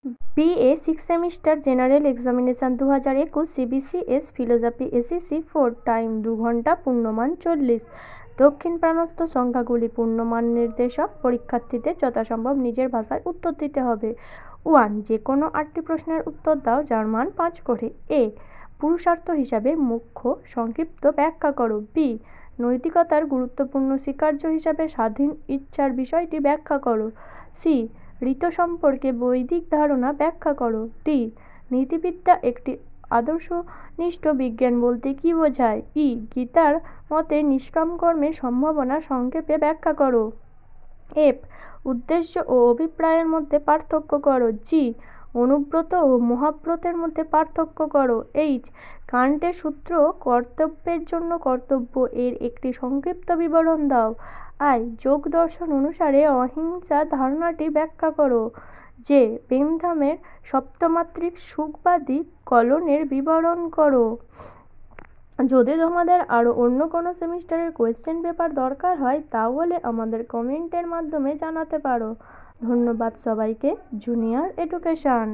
BA 6 semester general examination 2021 CBCS philosophy SEC 4 time 2 ঘন্টা পূর্ণমান 40। দক্ষিণ প্রান্তস্থ সংখ্যাগুলি পূর্ণমান নির্দেশক। পরীক্ষার্থীদের যথাসম্ভব নিজের ভাষায় উত্তর দিতে হবে। 1. যে কোনো 8টি প্রশ্নের উত্তর দাও যার মান 5 করে। A. পুরুষার্থ হিসাবে মুখ্য সংক্ষিপ্ত ব্যাখ্যা করো। B. নৈতিকতার গুরুত্বপূর্ণ স্বীকার্য হিসাবে স্বাধীন ইচ্ছার বিষয়টি ব্যাখ্যা করো। C. ঋত সম্পর্কে বৈদিক ধারণা ব্যাখ্যা করো। D. নীতিবিদ্যা একটি আদর্শনিষ্ঠ বিজ্ঞান বলতে কী বোঝায়? E. গীতার মতে নিষ্কাম কর্মের সম্ভাবনা সংক্ষেপে ব্যাখ্যা করো। F. উদ্দেশ্য ও অভিপ্রায়ের মধ্যে পার্থক্য করো। G. অনুব্রত ও মহাব্রতের মধ্যে পার্থক্য করো। H. কান্টের সূত্র কর্তব্যের জন্য কর্তব্য এর একটি সংক্ষিপ্ত বিবরণ দাও। I. যোগ দর্শন অনুসারে অহিংসা ধারণাটি ব্যাখ্যা করো। J. বেনথামের সপ্তমাত্রিক সুখবাদী কলনের বিবরণ করো। যদি তোমাদের আরও অন্য কোনো সেমিস্টারের কোয়েশ্চেন পেপার দরকার হয় তাহলে আমাদের কমেন্টের মাধ্যমে জানাতে পারো। ধন্যবাদ সবাইকে। Junior education.